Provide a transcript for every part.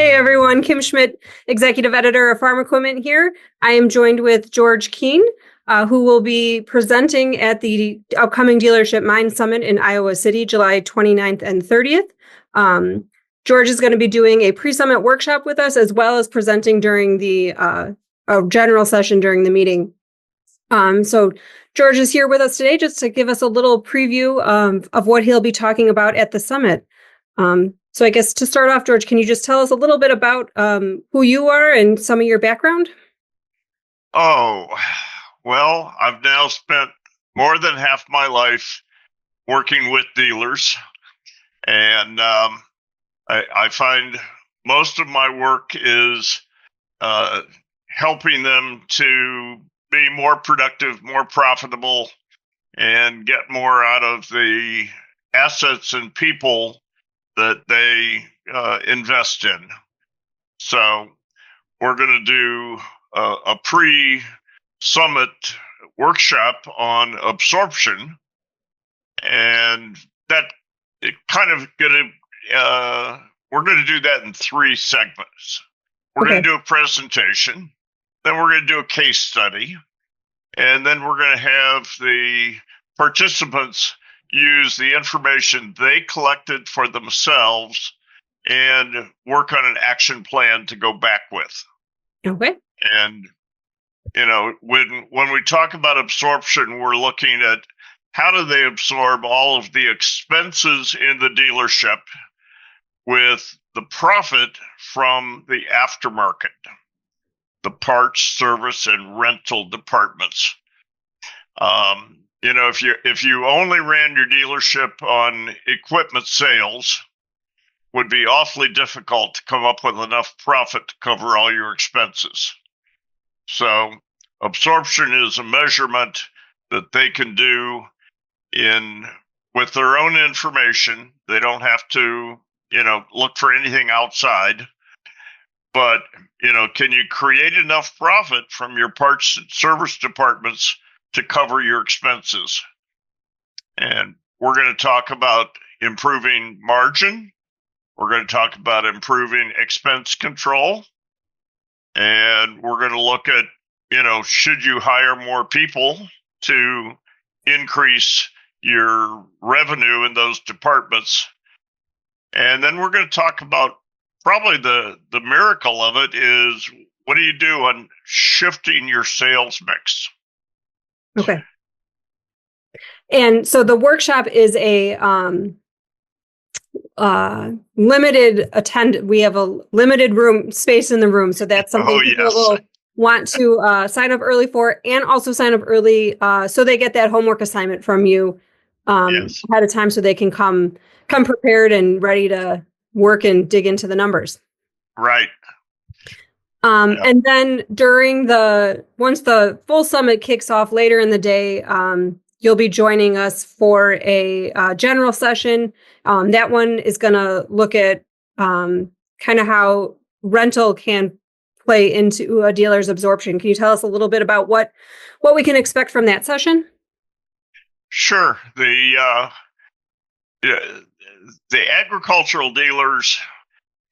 Hey everyone, Kim Schmidt, Executive Editor of Farm Equipment here. I am joined with George Keene, who will be presenting at the upcoming Dealership Mind Summit in Iowa City, July 29th and 30th. George is going to be doing a pre-summit workshop with us, as well as presenting during the general session during the meeting. So George is here with us today just to give us a little preview of what he'll be talking about at the summit. So I guess to start off, George, can you just tell us a little bit about who you are and some of your background? Oh, well, I've now spent more than half my life working with dealers, and I find most of my work is helping them to be more productive, more profitable, and get more out of the assets and people that they invest in. So we're going to do a pre-summit workshop on absorption, and that it kind of we're going to do that in three segments. We're going to do a presentation, then we're going to do a case study, and then we're going to have the participants use the information they collected for themselves and work on an action plan to go back with. Okay. And, you know, when we talk about absorption, we're looking at how do they absorb all of the expenses in the dealership with the profit from the aftermarket, the parts, service, and rental departments. You know, if you only ran your dealership on equipment sales, would be awfully difficult to come up with enough profit to cover all your expenses. So absorption is a measurement that they can do with their own information. They don't have to, look for anything outside. But, can you create enough profit from your parts and service departments to cover your expenses? And we're going to talk about improving margin. We're going to talk about improving expense control. And we're going to look at, should you hire more people to increase your revenue in those departments? And then we're going to talk about probably the miracle of it is, what do you do on shifting your sales mix? Okay. And so the workshop is a limited we have a limited room space in the room. So that's something people will want to sign up early for, and also sign up early so they get that homework assignment from you ahead of time, so they can come prepared and ready to work and dig into the numbers. Right. And then once the full summit kicks off later in the day, you'll be joining us for a general session. That one is going to look at kind of how rental can play into a dealer's absorption. Can you tell us a little bit about what we can expect from that session? Sure. The agricultural dealers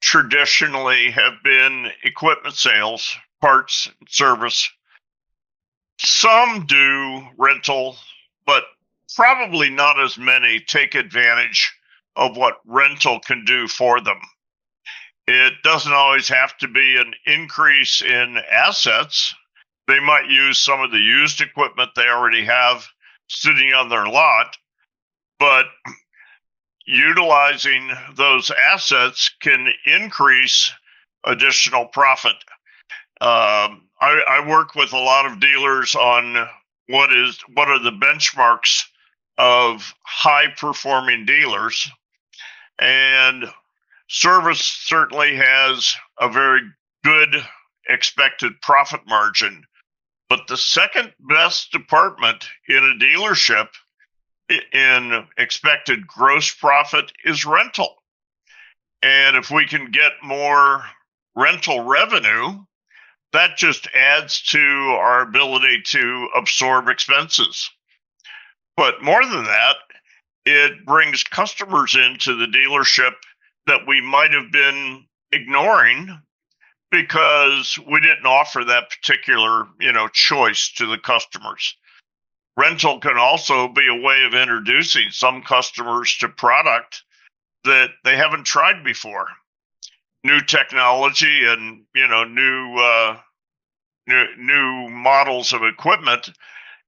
traditionally have been equipment sales, parts, service. Some do rental, but probably not as many take advantage of what rental can do for them. It doesn't always have to be an increase in assets. They might use some of the used equipment they already have sitting on their lot, but utilizing those assets can increase additional profit. I work with a lot of dealers on what are the benchmarks of high performing dealers, and service certainly has a very good expected profit margin. But the second best department in a dealership in expected gross profit is rental. And if we can get more rental revenue, that just adds to our ability to absorb expenses. But more than that, it brings customers into the dealership that we might have been ignoring because we didn't offer that particular, choice to the customers. Rental can also be a way of introducing some customers to product that they haven't tried before. New technology and, new models of equipment.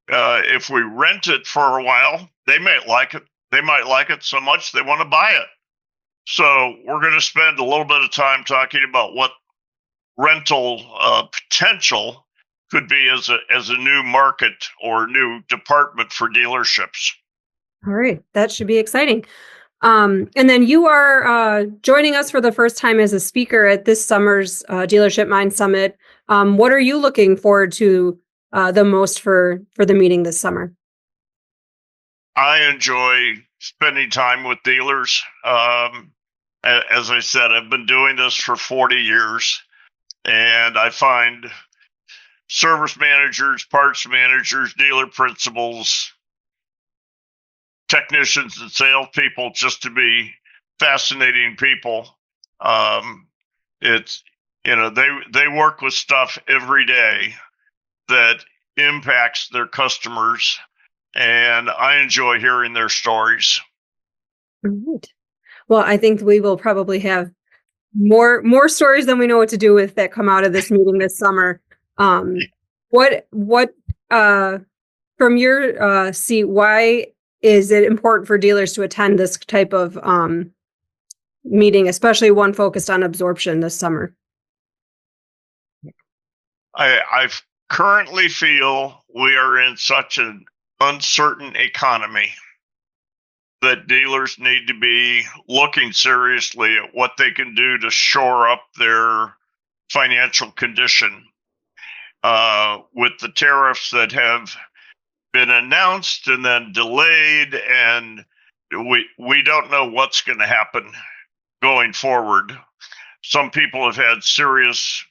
If we rent it for a while, they might like it. They might like it so much they want to buy it. So we're going to spend a little bit of time talking about what rental potential could be as a new market or new department for dealerships. All right, that should be exciting. And then you are joining us for the first time as a speaker at this summer's Dealership Mind Summit. What are you looking forward to the most for the meeting this summer? I enjoy spending time with dealers. As I said, I've been doing this for 40 years, and I find service managers, parts managers, dealer principals, technicians, and salespeople just to be fascinating people. It's they work with stuff every day that impacts their customers, and I enjoy hearing their stories. All right. Well, I think we will probably have more stories than we know what to do with that come out of this meeting this summer. What from your seat, why is it important for dealers to attend this type of meeting, especially one focused on absorption this summer? I currently feel we are in such an uncertain economy that dealers need to be looking seriously at what they can do to shore up their financial condition. With the tariffs that have been announced and then delayed, and we don't know what's going to happen going forward. Some people have had serious,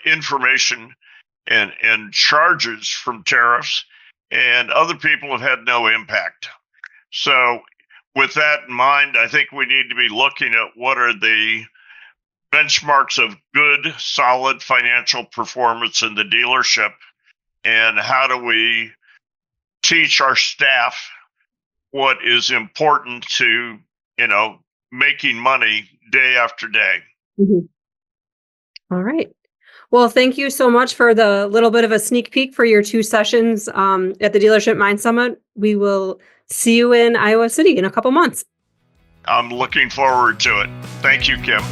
information and charges from tariffs, and other people have had no impact. So with that in mind, I think we need to be looking at what are the benchmarks of good, solid financial performance in the dealership, and how do we teach our staff what is important to, making money day after day. Mm-hmm. All right. Well, thank you so much for the little bit of a sneak peek for your 2 sessions at the Dealership Mind Summit. We will see you in Iowa City in a couple months. I'm looking forward to it. Thank you, Kim.